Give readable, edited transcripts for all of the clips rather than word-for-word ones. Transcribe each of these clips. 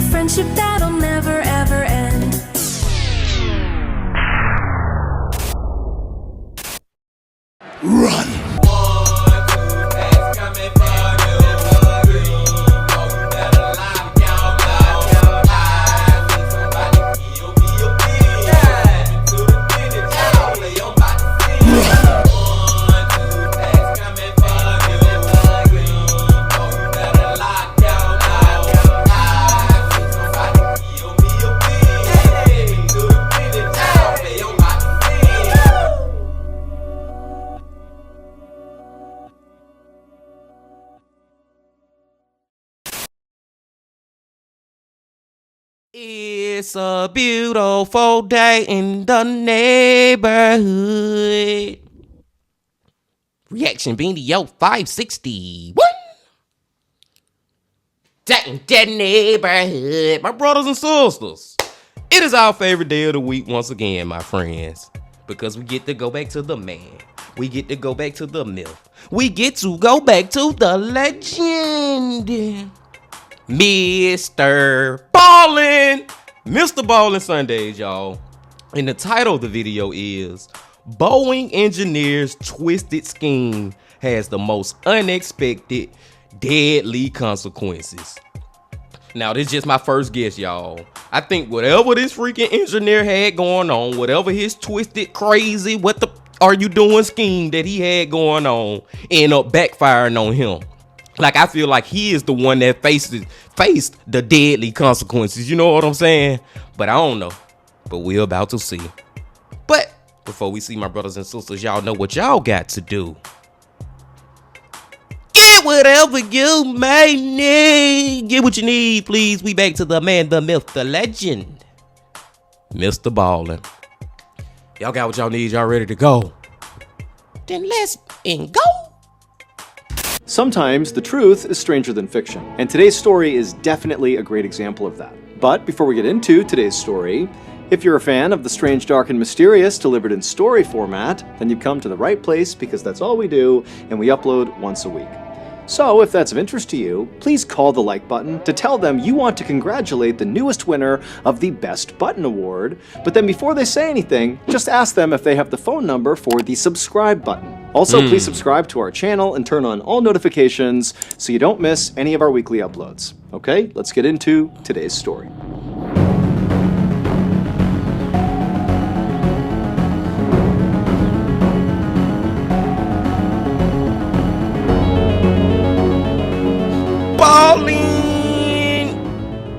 a friendship that'll never ever end. Run! It's a beautiful day in the neighborhood. Reaction video 561. Day in the neighborhood. My brothers and sisters, it is our favorite day of the week once again, my friends. Because we get to go back to the man. We get to go back to the myth. We get to go back to the legend. MrBallen. MrBallen Sundays, y'all. And the title of the video is Boeing Engineer's Twisted Scheme Has the Most Unexpected Deadly Consequences. Now, this is just my first guess, y'all. I think whatever this freaking engineer had going on, whatever his twisted, crazy, what the are you doing scheme that he had going on, end up backfiring on him. Like, I feel like he is the one that faced the deadly consequences. You know what I'm saying? But I don't know. But we're about to see. But before we see, my brothers and sisters, y'all know what y'all got to do. Get whatever you may need. Get what you need, please. We back to the man, the myth, the legend, MrBallen. Y'all got what y'all need. Y'all ready to go? Then let's go. Sometimes the truth is stranger than fiction, and today's story is definitely a great example of that. But before we get into today's story, if you're a fan of the strange, dark, and mysterious delivered in story format, then you've come to the right place because that's all we do, and we upload once a week. So if that's of interest to you, please call the like button to tell them you want to congratulate the newest winner of the Best Button Award, but then before they say anything, just ask them if they have the phone number for the subscribe button. Also, please subscribe to our channel and turn on all notifications so you don't miss any of our weekly uploads. Okay, let's get into today's story.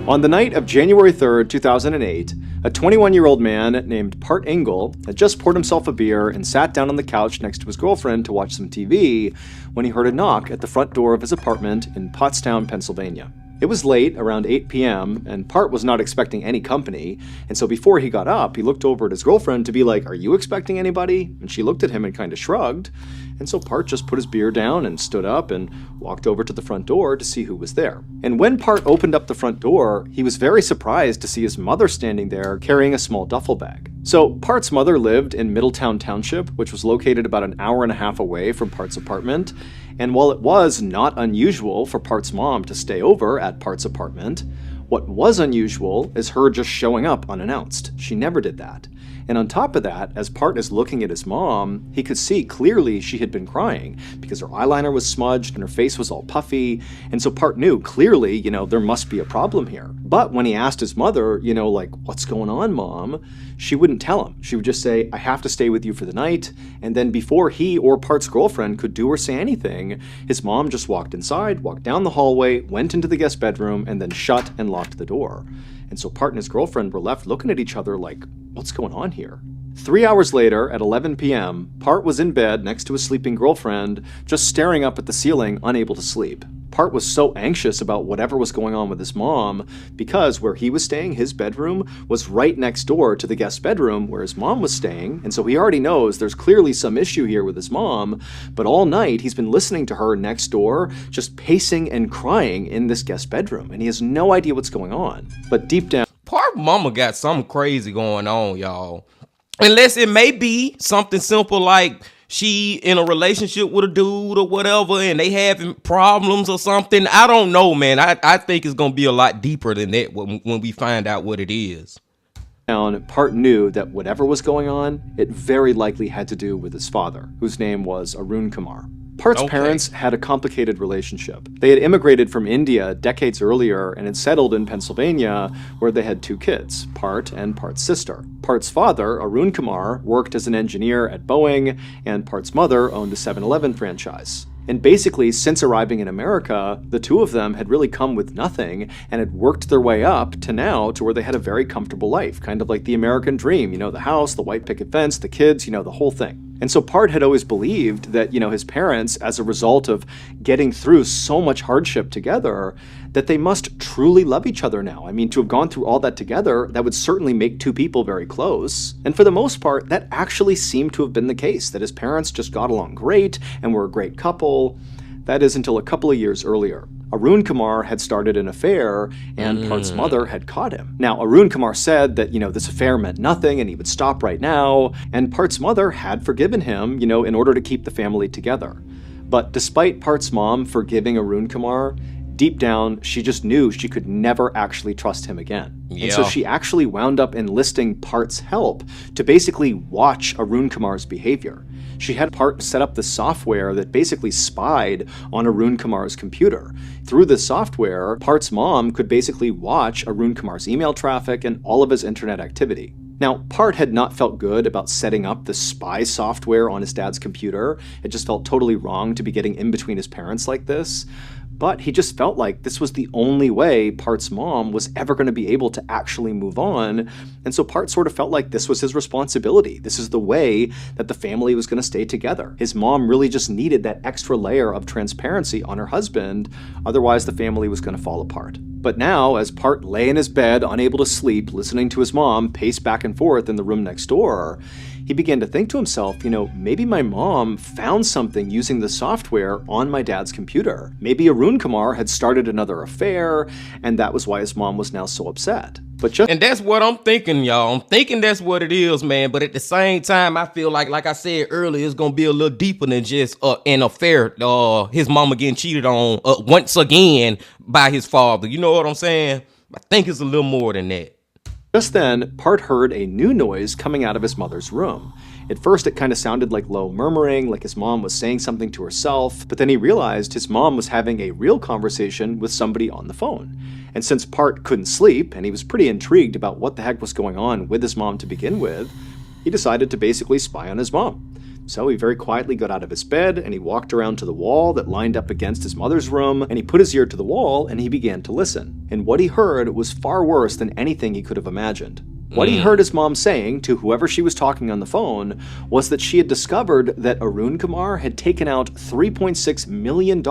On the night of January 3rd, 2008, a 21-year-old man named Part Engel had just poured himself a beer and sat down on the couch next to his girlfriend to watch some TV when he heard a knock at the front door of his apartment in Pottstown, Pennsylvania. It was late, around 8 p.m., and Part was not expecting any company, and so before he got up, he looked over at his girlfriend to be like, "Are you expecting anybody?" And she looked at him and kind of shrugged, and so Part just put his beer down and stood up and walked over to the front door to see who was there. And when Part opened up the front door, he was very surprised to see his mother standing there carrying a small duffel bag. So Part's mother lived in Middletown Township, which was located about an hour and a half away from Part's apartment, and while it was not unusual for Part's mom to stay over at Part's apartment, what was unusual is her just showing up unannounced. She never did that. And on top of that, as Part is looking at his mom, he could see clearly she had been crying because her eyeliner was smudged and her face was all puffy. And so Part knew clearly, there must be a problem here. But when he asked his mother, like, "What's going on, Mom?" she wouldn't tell him. She would just say, "I have to stay with you for the night." And then before he or Part's girlfriend could do or say anything, his mom just walked inside, walked down the hallway, went into the guest bedroom, and then shut and locked the door. And so Part and his girlfriend were left looking at each other like, what's going on here? 3 hours later, at 11 p.m., Part was in bed next to his sleeping girlfriend, just staring up at the ceiling, unable to sleep. Part was so anxious about whatever was going on with his mom because where he was staying, his bedroom, was right next door to the guest bedroom where his mom was staying, and so he already knows there's clearly some issue here with his mom, but all night he's been listening to her next door just pacing and crying in this guest bedroom, and he has no idea what's going on. But deep down, Part mama got something crazy going on, y'all. Unless it may be something simple like she in a relationship with a dude or whatever and they having problems or something. I don't know, man. I think it's gonna be a lot deeper than that when we find out what it is. Part knew that whatever was going on, it very likely had to do with his father, whose name was Arun Kumar. Part's parents had a complicated relationship. They had immigrated from India decades earlier and had settled in Pennsylvania, where they had 2 kids, Part and Part's sister. Part's father, Arun Kumar, worked as an engineer at Boeing, and Part's mother owned a 7-Eleven franchise. And basically, since arriving in America, the 2 of them had really come with nothing and had worked their way up to now to where they had a very comfortable life, kind of like the American dream, the house, the white picket fence, the kids, the whole thing. And so Part had always believed that, his parents, as a result of getting through so much hardship together, that they must truly love each other now. I mean, to have gone through all that together, that would certainly make 2 people very close. And for the most part, that actually seemed to have been the case, that his parents just got along great and were a great couple. That is until a couple of years earlier. Arun Kumar had started an affair, and Part's mother had caught him. Now, Arun Kumar said that, this affair meant nothing and he would stop right now, and Part's mother had forgiven him, in order to keep the family together. But despite Part's mom forgiving Arun Kumar, deep down, she just knew she could never actually trust him again. Yeah. And so she actually wound up enlisting Part's help to basically watch Arun Kumar's behavior. She had Part set up the software that basically spied on Arun Kumar's computer. Through this software, Part's mom could basically watch Arun Kumar's email traffic and all of his internet activity. Now, Part had not felt good about setting up the spy software on his dad's computer. It just felt totally wrong to be getting in between his parents like this. But he just felt like this was the only way Part's mom was ever going to be able to actually move on. And so Part sort of felt like this was his responsibility. This is the way that the family was going to stay together. His mom really just needed that extra layer of transparency on her husband. Otherwise, the family was going to fall apart. But now, as Part lay in his bed, unable to sleep, listening to his mom pace back and forth in the room next door, he began to think to himself, maybe my mom found something using the software on my dad's computer. Maybe Arun Kumar had started another affair, and that was why his mom was now so upset. And that's what I'm thinking, y'all. I'm thinking that's what it is, man. But at the same time, I feel like I said earlier, it's going to be a little deeper than just an affair. His mama getting cheated on once again by his father. You know what I'm saying? I think it's a little more than that. Just then, Part heard a new noise coming out of his mother's room. At first, it kind of sounded like low murmuring, like his mom was saying something to herself, but then he realized his mom was having a real conversation with somebody on the phone. And since Part couldn't sleep, and he was pretty intrigued about what the heck was going on with his mom to begin with, he decided to basically spy on his mom. So he very quietly got out of his bed, and he walked around to the wall that lined up against his mother's room, and he put his ear to the wall, and he began to listen. And what he heard was far worse than anything he could have imagined. What he heard his mom saying to whoever she was talking on the phone was that she had discovered that Arun Kumar had taken out $3.6 million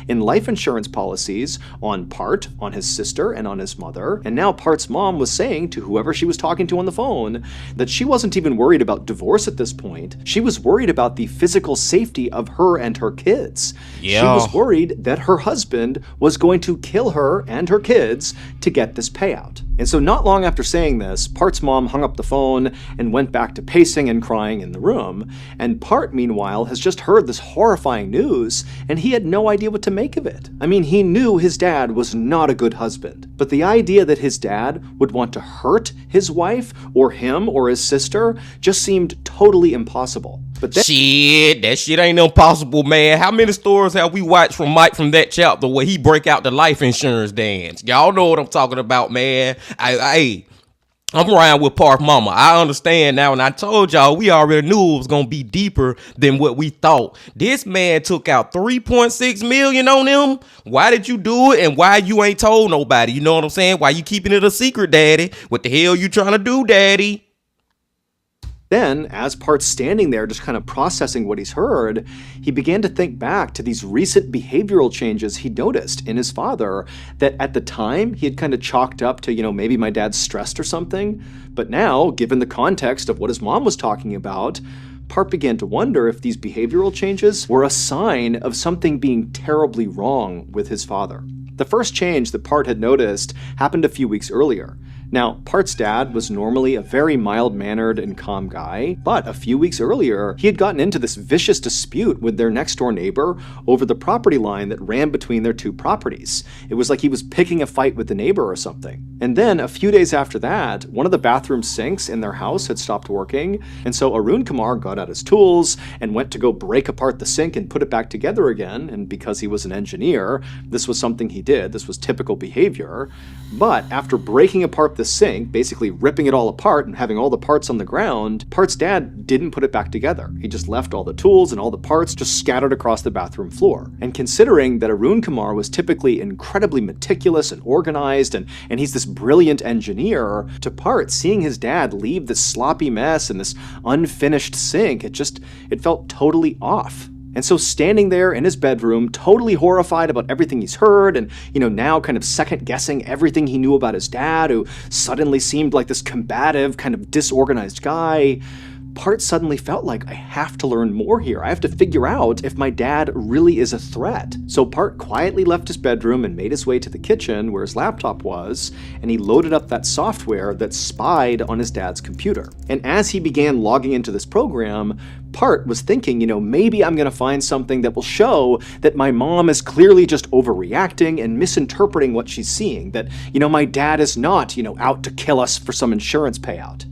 in life insurance policies on Part, on his sister, and on his mother. And now Part's mom was saying to whoever she was talking to on the phone that she wasn't even worried about divorce at this point. She was worried about the physical safety of her and her kids. Yeah. She was worried that her husband was going to kill her and her kids to get this payout. And so not long after saying this, Part's mom hung up the phone and went back to pacing and crying in the room. And Part, meanwhile, has just heard this horrifying news, and he had no idea what to make of it. I mean, he knew his dad was not a good husband, but the idea that his dad would want to hurt his wife or him or his sister just seemed totally impossible. But that shit ain't impossible, man. How many stories have we watched from Mike from that chapter where he break out the life insurance dance? Y'all know what I'm talking about, man. I'm riding with Park Mama. I understand now, and I told y'all we already knew it was gonna be deeper than what we thought. This man took out $3.6 million on him. Why did you do it, and why you ain't told nobody? You know what I'm saying? Why you keeping it a secret, Daddy? What the hell you trying to do, Daddy? Then, as Part's standing there just kind of processing what he's heard, he began to think back to these recent behavioral changes he noticed in his father that at the time he had kind of chalked up to, maybe my dad's stressed or something. But now, given the context of what his mom was talking about, Part began to wonder if these behavioral changes were a sign of something being terribly wrong with his father. The first change that Part had noticed happened a few weeks earlier. Now, Part's dad was normally a very mild-mannered and calm guy, but a few weeks earlier, he had gotten into this vicious dispute with their next-door neighbor over the property line that ran between their two properties. It was like he was picking a fight with the neighbor or something. And then, a few days after that, one of the bathroom sinks in their house had stopped working, and so Arun Kumar got out his tools and went to go break apart the sink and put it back together again, and because he was an engineer, this was something he did. This was typical behavior. But after breaking apart the sink, basically ripping it all apart and having all the parts on the ground, Part's dad didn't put it back together. He just left all the tools and all the parts just scattered across the bathroom floor. And considering that Arun Kumar was typically incredibly meticulous and organized, and he's this brilliant engineer, to Part, seeing his dad leave this sloppy mess and this unfinished sink, it felt totally off. And so standing there in his bedroom, totally horrified about everything he's heard, and, now kind of second-guessing everything he knew about his dad, who suddenly seemed like this combative, kind of disorganized guy, Part suddenly felt like, I have to learn more here. I have to figure out if my dad really is a threat. So Part quietly left his bedroom and made his way to the kitchen where his laptop was, and he loaded up that software that spied on his dad's computer. And as he began logging into this program, Part was thinking, maybe I'm going to find something that will show that my mom is clearly just overreacting and misinterpreting what she's seeing, that, my dad is not, out to kill us for some insurance payout.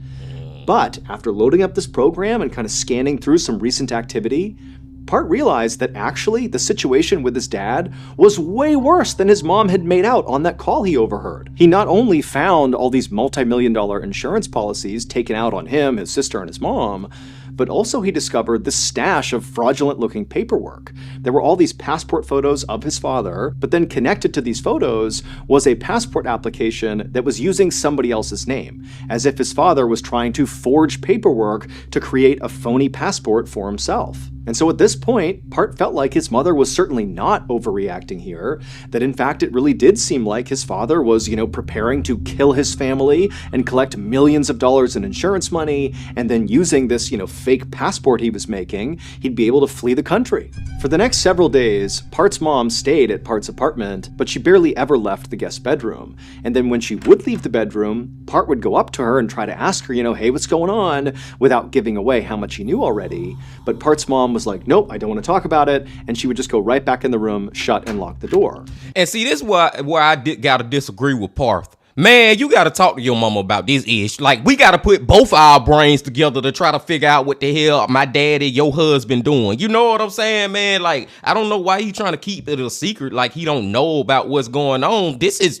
But after loading up this program and kind of scanning through some recent activity, Part realized that actually the situation with his dad was way worse than his mom had made out on that call he overheard. He not only found all these multi-million-dollar insurance policies taken out on him, his sister, and his mom, but also he discovered this stash of fraudulent-looking paperwork. There were all these passport photos of his father, but then connected to these photos was a passport application that was using somebody else's name, as if his father was trying to forge paperwork to create a phony passport for himself. And so at this point, Part felt like his mother was certainly not overreacting here, that in fact it really did seem like his father was, preparing to kill his family and collect millions of dollars in insurance money, and then using this, fake passport he was making, he'd be able to flee the country. For the next several days, Part's mom stayed at Part's apartment, but she barely ever left the guest bedroom. And then when she would leave the bedroom, Part would go up to her and try to ask her, hey, what's going on, without giving away how much he knew already. But Part's mom was like, nope, I don't want to talk about it, and she would just go right back in the room, shut and lock the door. And see, this is where I gotta disagree with Parth. Man, you gotta talk to your mama about this ish. Like, we gotta put both our brains together to try to figure out what the hell my daddy, your husband, doing. You know what I'm saying, man? Like, I don't know why he trying to keep it a secret, like he don't know about what's going on. This is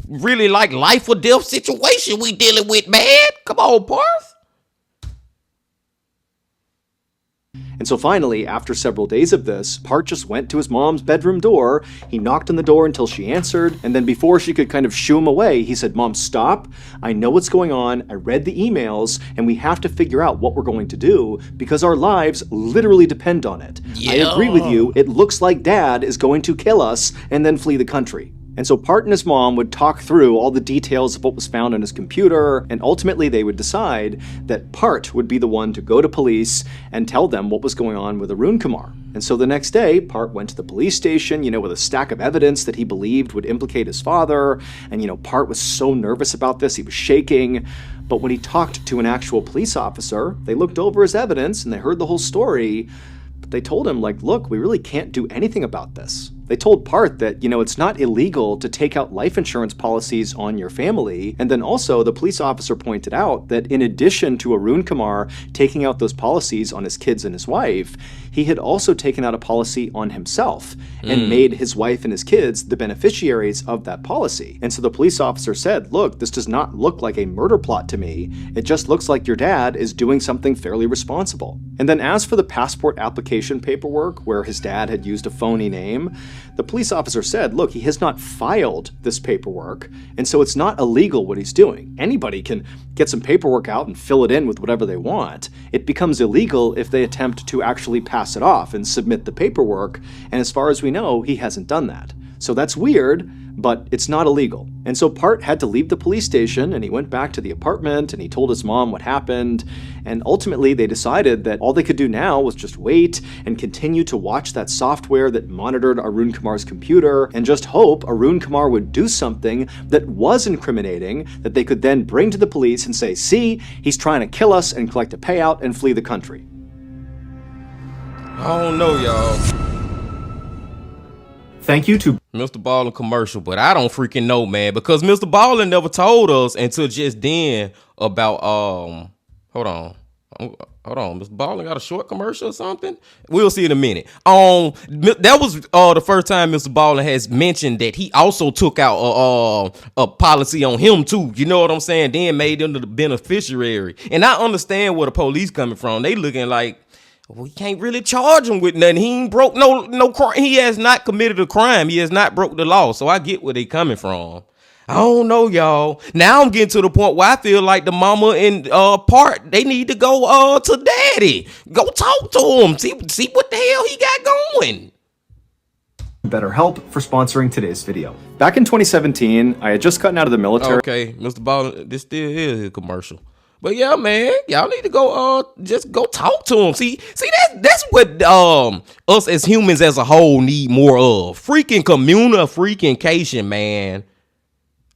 really like life or death situation we dealing with, man. Come on, Parth. And so finally, after several days of this, Part just went to his mom's bedroom door, he knocked on the door until she answered, and then before she could kind of shoo him away, he said, Mom, stop. I know what's going on, I read the emails, and we have to figure out what we're going to do, because our lives literally depend on it. Yeah. I agree with you, it looks like Dad is going to kill us and then flee the country. And so Part and his mom would talk through all the details of what was found on his computer, and ultimately they would decide that Part would be the one to go to police and tell them what was going on with Arun Kumar. And so the next day, Part went to the police station, with a stack of evidence that he believed would implicate his father, and Part was so nervous about this, he was shaking. But when he talked to an actual police officer, they looked over his evidence and they heard the whole story, but they told him, look, we really can't do anything about this. They told Part that, it's not illegal to take out life insurance policies on your family. And then also the police officer pointed out that in addition to Arun Kumar taking out those policies on his kids and his wife, he had also taken out a policy on himself and made his wife and his kids the beneficiaries of that policy. And so the police officer said, look, this does not look like a murder plot to me. It just looks like your dad is doing something fairly responsible. And then as for the passport application paperwork where his dad had used a phony name, the police officer said, look, he has not filed this paperwork, and so it's not illegal what he's doing. Anybody can get some paperwork out and fill it in with whatever they want. It becomes illegal if they attempt to actually pass it off and submit the paperwork, and as far as we know, he hasn't done that. So that's weird, but it's not illegal. And so Part had to leave the police station, and he went back to the apartment and he told his mom what happened. And ultimately they decided that all they could do now was just wait and continue to watch that software that monitored Arun Kumar's computer and just hope Arun Kumar would do something that was incriminating that they could then bring to the police and say, see, he's trying to kill us, and collect a payout and flee the country. I don't know, y'all. Thank you to MrBallen commercial, but I don't freaking know, man, because MrBallen never told us until just then about hold on, MrBallen got a short commercial or something. We'll see in a minute. That was the first time MrBallen has mentioned that he also took out a policy on him too. You know what I'm saying? Then made him the beneficiary. And I understand where the police coming from. They looking like, we can't really charge him with nothing. He ain't broke no crime. He has not committed a crime. He has not broke the law. So I get where they coming from. I don't know, y'all. Now I'm getting to the point where I feel like the mama and Part, they need to go to daddy. Go talk to him. See what the hell he got going. BetterHelp for sponsoring today's video. Back in 2017, I had just gotten out of the military. Okay, MrBallen, this still is a commercial. But yeah, man, y'all need to go just go talk to him. See that's what us as humans as a whole need more of. Freaking communication, man.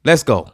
Let's go.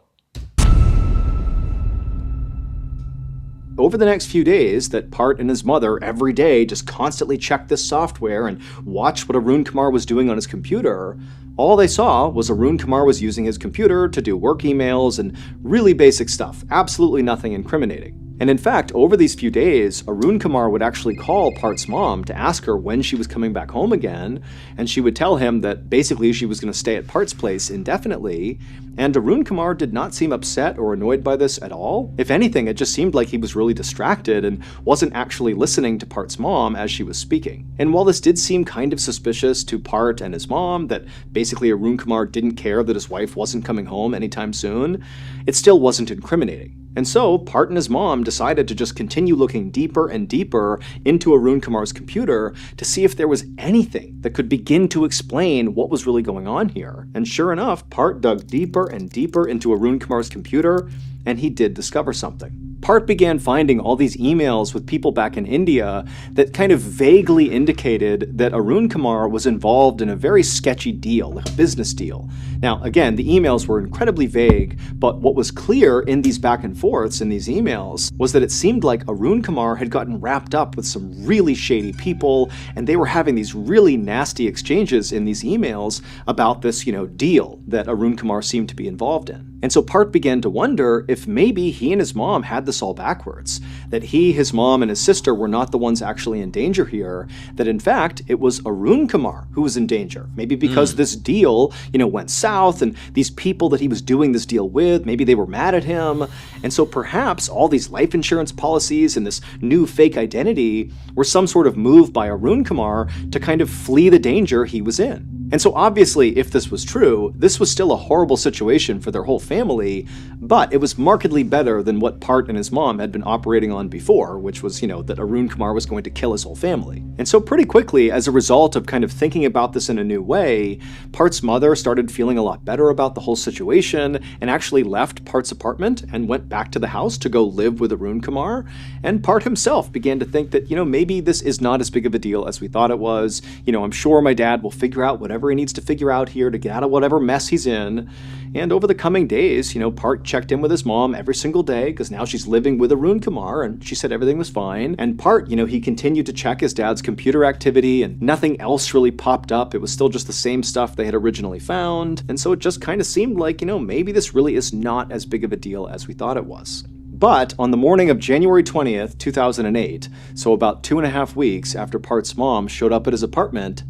Over the next few days, that Part and his mother every day just constantly checked this software and watched what Arun Kumar was doing on his computer. All they saw was Arun Kumar was using his computer to do work emails and really basic stuff, absolutely nothing incriminating. And in fact, over these few days, Arun Kumar would actually call Part's mom to ask her when she was coming back home again, and she would tell him that basically she was going to stay at Part's place indefinitely, and Arun Kumar did not seem upset or annoyed by this at all. If anything, it just seemed like he was really distracted and wasn't actually listening to Part's mom as she was speaking. And while this did seem kind of suspicious to Part and his mom, that basically Arun Kumar didn't care that his wife wasn't coming home anytime soon, it still wasn't incriminating. And so, Part and his mom decided to just continue looking deeper and deeper into Arun Kumar's computer to see if there was anything that could begin to explain what was really going on here. And sure enough, Part dug deeper and deeper into Arun Kumar's computer, and he did discover something. Part began finding all these emails with people back in India that kind of vaguely indicated that Arun Kumar was involved in a very sketchy deal, a business deal. Now, again, the emails were incredibly vague, but what was clear in these back and forths in these emails was that it seemed like Arun Kumar had gotten wrapped up with some really shady people, and they were having these really nasty exchanges in these emails about this, deal that Arun Kumar seemed to be involved in. And so Part began to wonder if maybe he and his mom had this all backwards, that he, his mom, and his sister were not the ones actually in danger here, that in fact it was Arun Kumar who was in danger. Maybe because this deal, went south, and these people that he was doing this deal with, maybe they were mad at him, and so perhaps all these life insurance policies and this new fake identity were some sort of move by Arun Kumar to kind of flee the danger he was in. And so obviously, if this was true, this was still a horrible situation for their whole family, but it was markedly better than what Part and his mom had been operating on before, which was, that Arun Kumar was going to kill his whole family. And so pretty quickly, as a result of kind of thinking about this in a new way, Part's mother started feeling a lot better about the whole situation and actually left Part's apartment and went back to the house to go live with Arun Kumar. And Part himself began to think that, maybe this is not as big of a deal as we thought it was. I'm sure my dad will figure out whatever he needs to figure out here to get out of whatever mess he's in. And over the coming days, Part checked in with his mom every single day because now she's living with Arun Kumar, and she said everything was fine. And Part, he continued to check his dad's computer activity, and nothing else really popped up. It was still just the same stuff they had originally found. And so it just kind of seemed like, maybe this really is not as big of a deal as we thought it was. But on the morning of January 20th, 2008, so about 2.5 weeks after Part's mom showed up at his apartment,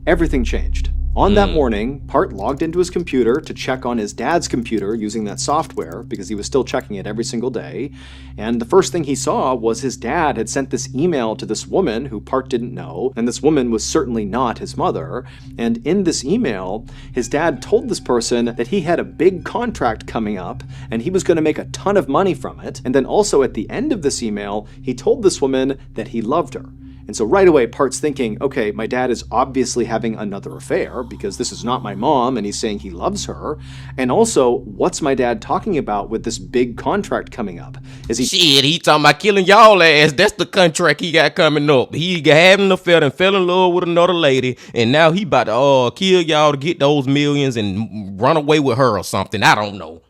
everything changed. On that morning, Part logged into his computer to check on his dad's computer using that software, because he was still checking it every single day, and the first thing he saw was his dad had sent this email to this woman who Part didn't know, and this woman was certainly not his mother, and in this email, his dad told this person that he had a big contract coming up, and he was going to make a ton of money from it, and then also at the end of this email, he told this woman that he loved her. And so right away, Part's thinking, okay, my dad is obviously having another affair because this is not my mom and he's saying he loves her. And also, what's my dad talking about with this big contract coming up? Is he... Shit, he talking about killing y'all ass. That's the contract he got coming up. He had an affair and fell in love with another lady, and now he about to kill y'all to get those millions and run away with her or something. I don't know.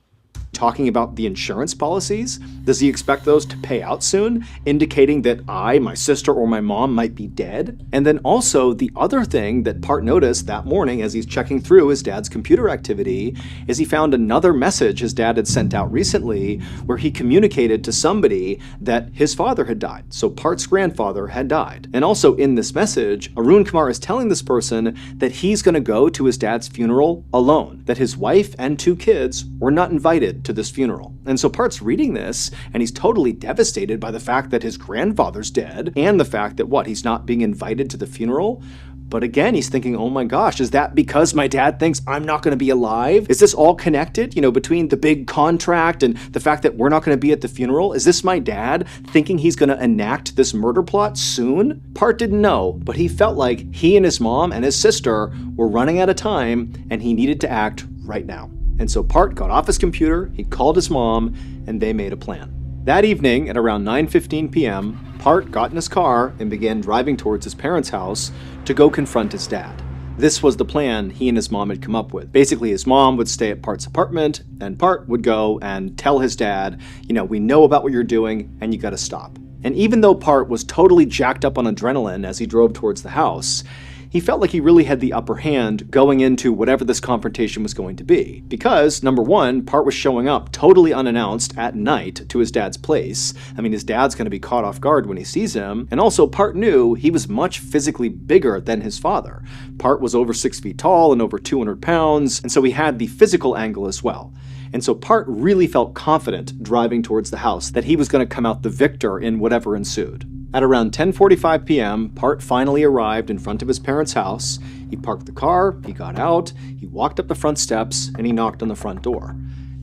Talking about the insurance policies? Does he expect those to pay out soon, indicating that I, my sister, or my mom might be dead? And then also, the other thing that Part noticed that morning as he's checking through his dad's computer activity is he found another message his dad had sent out recently where he communicated to somebody that his father had died. So Part's grandfather had died. And also in this message, Arun Kumar is telling this person that he's going to go to his dad's funeral alone, that his wife and 2 kids were not invited to this funeral. And so Part's reading this, and he's totally devastated by the fact that his grandfather's dead, and the fact that, he's not being invited to the funeral? But again, he's thinking, oh my gosh, is that because my dad thinks I'm not going to be alive? Is this all connected, between the big contract and the fact that we're not going to be at the funeral? Is this my dad thinking he's going to enact this murder plot soon? Part didn't know, but he felt like he and his mom and his sister were running out of time, and he needed to act right now. And so Part got off his computer, he called his mom, and they made a plan. That evening, at around 9:15 p.m., Part got in his car and began driving towards his parents' house to go confront his dad. This was the plan he and his mom had come up with. Basically, his mom would stay at Part's apartment, and Part would go and tell his dad, we know about what you're doing, and you gotta stop. And even though Part was totally jacked up on adrenaline as he drove towards the house, he felt like he really had the upper hand going into whatever this confrontation was going to be. Because, number one, Part was showing up totally unannounced at night to his dad's place. I mean, his dad's going to be caught off guard when he sees him. And also, Part knew he was much physically bigger than his father. Part was over 6 feet tall and over 200 pounds, and so he had the physical angle as well. And so Part really felt confident driving towards the house that he was going to come out the victor in whatever ensued. At around 10:45 p.m., Part finally arrived in front of his parents' house. He parked the car, he got out, he walked up the front steps, and he knocked on the front door.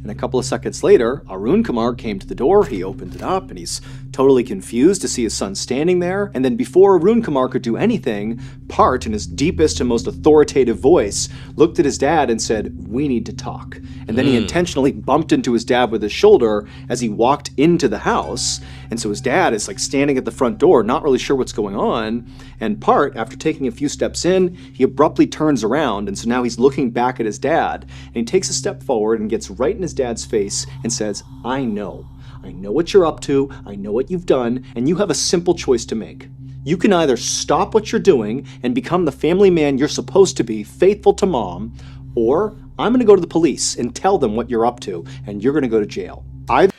And a couple of seconds later, Arun Kumar came to the door, he opened it up, and he's totally confused to see his son standing there. And then before Arun Kumar could do anything, Part, in his deepest and most authoritative voice, looked at his dad and said, "We need to talk." And then he intentionally bumped into his dad with his shoulder as he walked into the house. And so his dad is standing at the front door, not really sure what's going on. And Part, after taking a few steps in, he abruptly turns around. And so now he's looking back at his dad. And he takes a step forward and gets right in his dad's face and says, I know what you're up to, I know what you've done, and you have a simple choice to make. You can either stop what you're doing and become the family man you're supposed to be, faithful to mom, or I'm going to go to the police and tell them what you're up to, and you're going to go to jail. I'm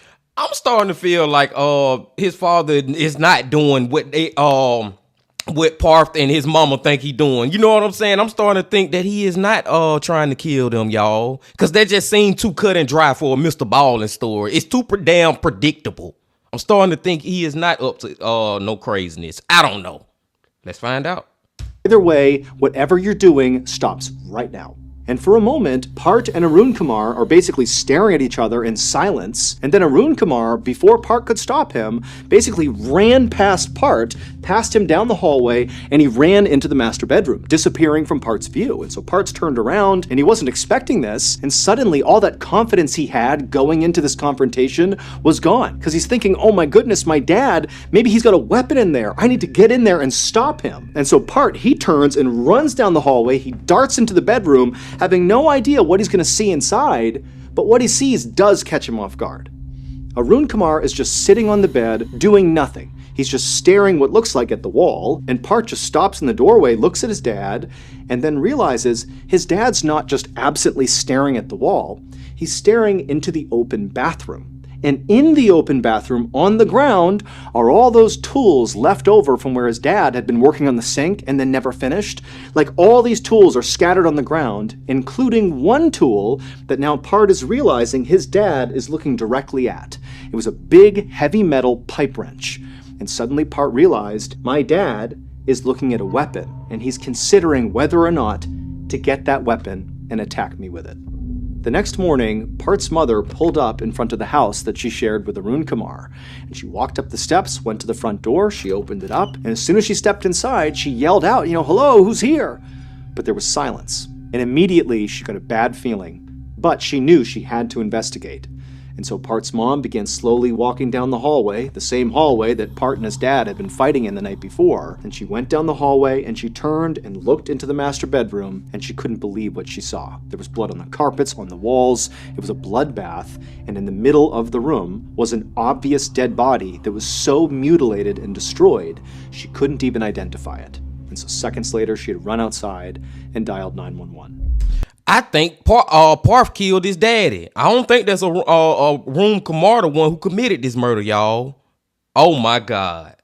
starting to feel like his father is not doing what Parth and his mama think he doing. You know what I'm saying? I'm starting to think that he is not trying to kill them, y'all. Because that just seemed too cut and dry for a MrBallen story. It's too damn predictable. I'm starting to think he is not up to no craziness. I don't know. Let's find out. Either way, whatever you're doing stops right now. And for a moment, Part and Arun Kumar are basically staring at each other in silence, and then Arun Kumar, before Part could stop him, basically ran past Part, passed him down the hallway, and he ran into the master bedroom, disappearing from Part's view. And so Part's turned around, and he wasn't expecting this, and suddenly all that confidence he had going into this confrontation was gone, because he's thinking, oh my goodness, my dad, maybe he's got a weapon in there. I need to get in there and stop him. And so Part, he turns and runs down the hallway, he darts into the bedroom, having no idea what he's going to see inside, but what he sees does catch him off guard. Arun Kumar is just sitting on the bed, doing nothing. He's just staring what looks like at the wall, and Part just stops in the doorway, looks at his dad, and then realizes his dad's not just absently staring at the wall, he's staring into the open bathroom. And in the open bathroom, on the ground, are all those tools left over from where his dad had been working on the sink and then never finished. Like, all these tools are scattered on the ground, including one tool that now Part is realizing his dad is looking directly at. It was a big, heavy metal pipe wrench. And suddenly Part realized, my dad is looking at a weapon, and he's considering whether or not to get that weapon and attack me with it. The next morning, Part's mother pulled up in front of the house that she shared with Arun Kumar. And she walked up the steps, went to the front door, she opened it up, and as soon as she stepped inside, she yelled out, "Hello, who's here?" But there was silence. And immediately, she got a bad feeling. But she knew she had to investigate. And so Part's mom began slowly walking down the hallway, the same hallway that Part and his dad had been fighting in the night before. And she went down the hallway and she turned and looked into the master bedroom, and she couldn't believe what she saw. There was blood on the carpets, on the walls. It was a bloodbath, and in the middle of the room was an obvious dead body that was so mutilated and destroyed, she couldn't even identify it. And so seconds later, she had run outside and dialed 911. I think Parth killed his daddy. I don't think that's Arun Kumar, the one who committed this murder, y'all. Oh my God.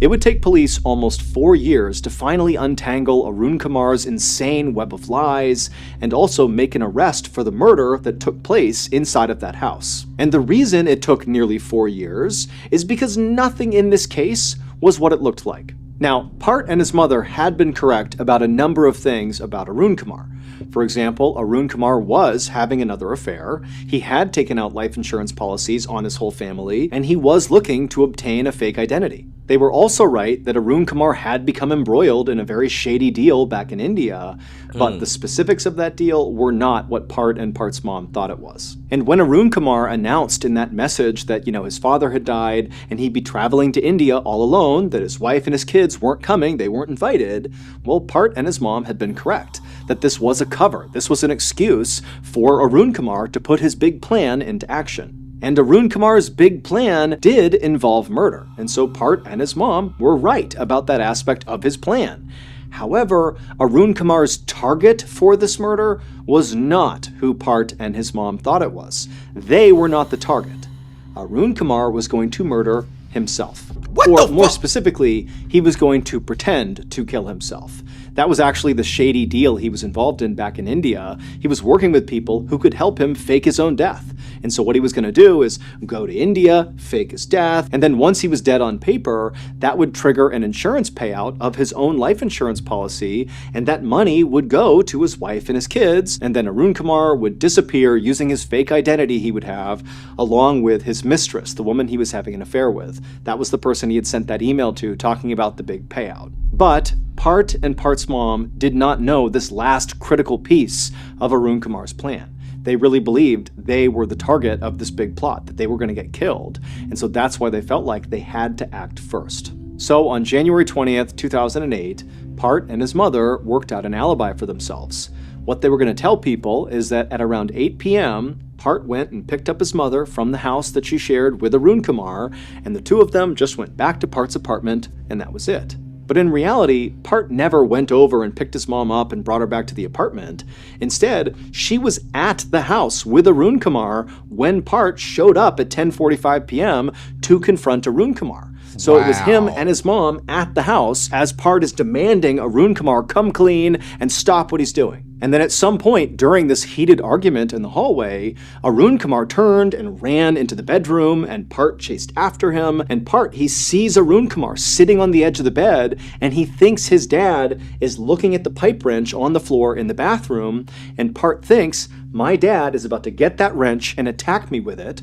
It would take police almost 4 years to finally untangle Arun Kumar's insane web of lies and also make an arrest for the murder that took place inside of that house. And the reason it took nearly 4 years is because nothing in this case was what it looked like. Now, Part and his mother had been correct about a number of things about Arun Kumar. For example, Arun Kumar was having another affair, he had taken out life insurance policies on his whole family, and he was looking to obtain a fake identity. They were also right that Arun Kumar had become embroiled in a very shady deal back in India, but the specifics of that deal were not what Part and Part's mom thought it was. And when Arun Kumar announced in that message that, his father had died and he'd be traveling to India all alone, that his wife and his kids weren't coming, they weren't invited, well, Part and his mom had been correct, that this was a cover. This was an excuse for Arun Kumar to put his big plan into action. And Arun Kumar's big plan did involve murder, and so Part and his mom were right about that aspect of his plan. However, Arun Kumar's target for this murder was not who Part and his mom thought it was. They were not the target. Arun Kumar was going to murder himself. Or more specifically, he was going to pretend to kill himself. That was actually the shady deal he was involved in back in India. He was working with people who could help him fake his own death. And so what he was going to do is go to India, fake his death, and then once he was dead on paper, that would trigger an insurance payout of his own life insurance policy, and that money would go to his wife and his kids, and then Arun Kumar would disappear using his fake identity he would have, along with his mistress, the woman he was having an affair with. That was the person he had sent that email to talking about the big payout. But Part and Part's mom did not know this last critical piece of Arun Kumar's plan. They really believed they were the target of this big plot, that they were going to get killed, and so that's why they felt like they had to act first. So on January 20th, 2008, Part and his mother worked out an alibi for themselves. What they were going to tell people is that at around 8 p.m., Part went and picked up his mother from the house that she shared with Arun Kumar, and the two of them just went back to Part's apartment, and that was it. But in reality, Part never went over and picked his mom up and brought her back to the apartment. Instead, she was at the house with Arun Kumar when Part showed up at 10:45 p.m. to confront Arun Kumar. So It was him and his mom at the house as Part is demanding Arun Kumar come clean and stop what he's doing. And then at some point during this heated argument in the hallway, Arun Kumar turned and ran into the bedroom, and Part chased after him. And Part, he sees Arun Kumar sitting on the edge of the bed, and he thinks his dad is looking at the pipe wrench on the floor in the bathroom. And Part thinks, my dad is about to get that wrench and attack me with it.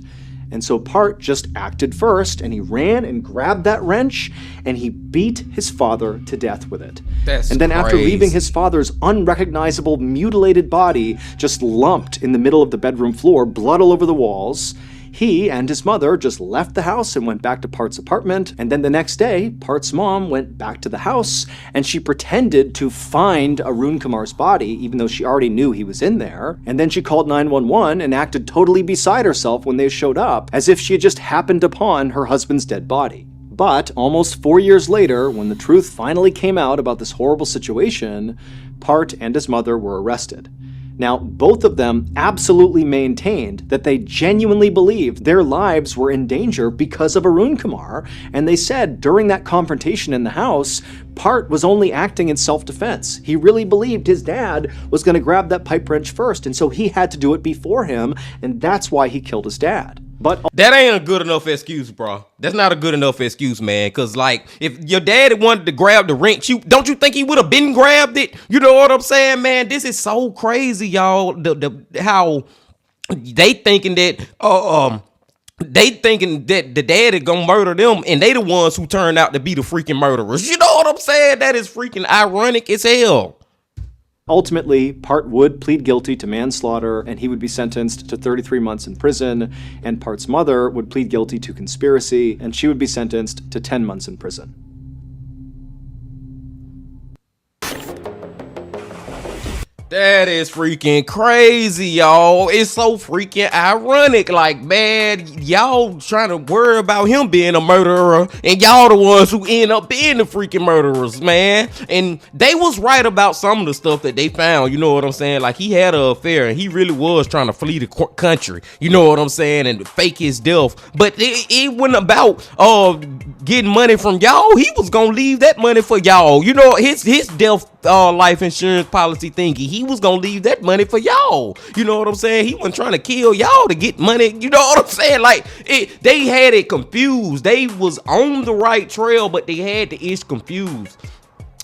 And so Part just acted first, and he ran and grabbed that wrench, and he beat his father to death with it. And then after leaving his father's unrecognizable, mutilated body just lumped in the middle of the bedroom floor, blood all over the walls, he and his mother just left the house and went back to Part's apartment. And then the next day, Part's mom went back to the house, and she pretended to find Arun Kumar's body, even though she already knew he was in there. And then she called 911 and acted totally beside herself when they showed up, as if she had just happened upon her husband's dead body. But almost 4 years later, when the truth finally came out about this horrible situation, Part and his mother were arrested. Now, both of them absolutely maintained that they genuinely believed their lives were in danger because of Arun Kumar, and they said during that confrontation in the house, Part was only acting in self-defense. He really believed his dad was going to grab that pipe wrench first, and so he had to do it before him, and that's why he killed his dad. But that ain't a good enough excuse, bro. That's not a good enough excuse, man. Because, if your daddy wanted to grab the wrench, don't you think he would have been grabbed it? You know what I'm saying, man? This is so crazy, y'all. How they thinking that they thinking that the daddy gonna murder them, and they the ones who turned out to be the freaking murderers. You know what I'm saying? That is freaking ironic as hell. Ultimately, Part would plead guilty to manslaughter, and he would be sentenced to 33 months in prison, and Part's mother would plead guilty to conspiracy, and she would be sentenced to 10 months in prison. That is freaking crazy, y'all. It's so freaking ironic. Like, man, y'all trying to worry about him being a murderer, and y'all the ones who end up being the freaking murderers, man. And they was right about some of the stuff that they found. You know what I'm saying? Like, he had an affair, and he really was trying to flee the country. You know what I'm saying? And fake his death. But it wasn't about getting money from y'all. He was gonna leave that money for y'all. You know, his death life insurance policy thingy. He was gonna leave that money for y'all. You know what I'm saying? He wasn't trying to kill y'all to get money. You know what I'm saying? Like, they had it confused. They was on the right trail, but they had the ish confused.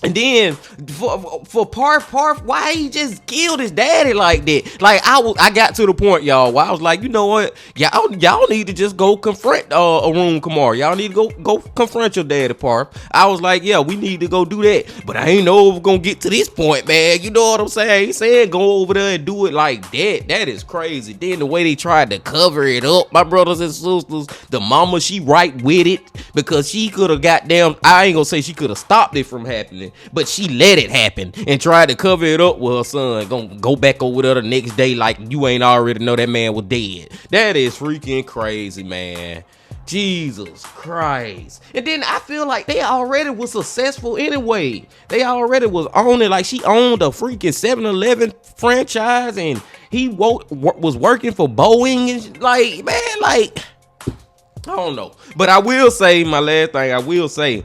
And then for Parf, why he just killed his daddy like that? Like, I got to the point, y'all, where I was like, you know what, y'all need to just go confront Arun Kumar. Y'all need to go confront your daddy, Parf. I was like, yeah, we need to go do that. But I ain't know if we're gonna get to this point, man. You know what I'm saying? He said go over there and do it like that. That is crazy. Then the way they tried to cover it up, my brothers and sisters, the mama, she right with it, because she could have I ain't gonna say she could have stopped it from happening, but she let it happen and tried to cover it up with her son. Gonna go back over there the next day like you ain't already know that man was dead. That is freaking crazy, man. Jesus Christ. And then I feel like they already was successful anyway. They already was on it. Like, she owned a freaking 7-Eleven franchise, and he was working for Boeing. And like, man, like, I don't know. But I will say, my last thing, I will say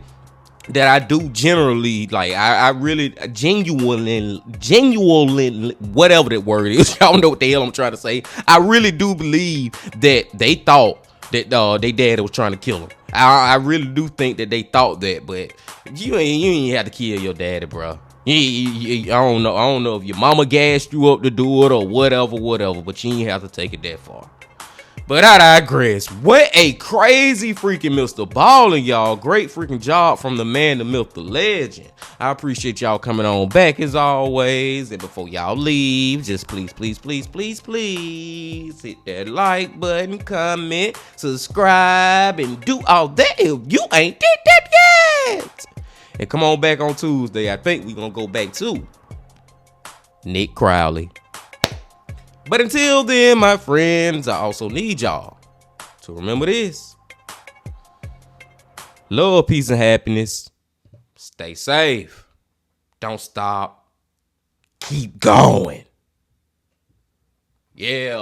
that I do generally, like, I really genuinely, whatever that word is, y'all know what the hell I'm trying to say. I really do believe that they thought that they daddy was trying to kill him. I really do think that they thought that, but you ain't have to kill your daddy, bro. I don't know if your mama gassed you up to do it or whatever, but you ain't have to take it that far. But I digress. What a crazy freaking MrBallen, y'all. Great freaking job from the man, the myth, the legend. I appreciate y'all coming on back as always. And before y'all leave, just please hit that like button, comment, subscribe, and do all that if you ain't did that yet. And come on back on Tuesday. I think we're going to go back to Nick Crowley. But until then, my friends, I also need y'all to remember this. Love, peace, and happiness. Stay safe. Don't stop. Keep going. Yeah.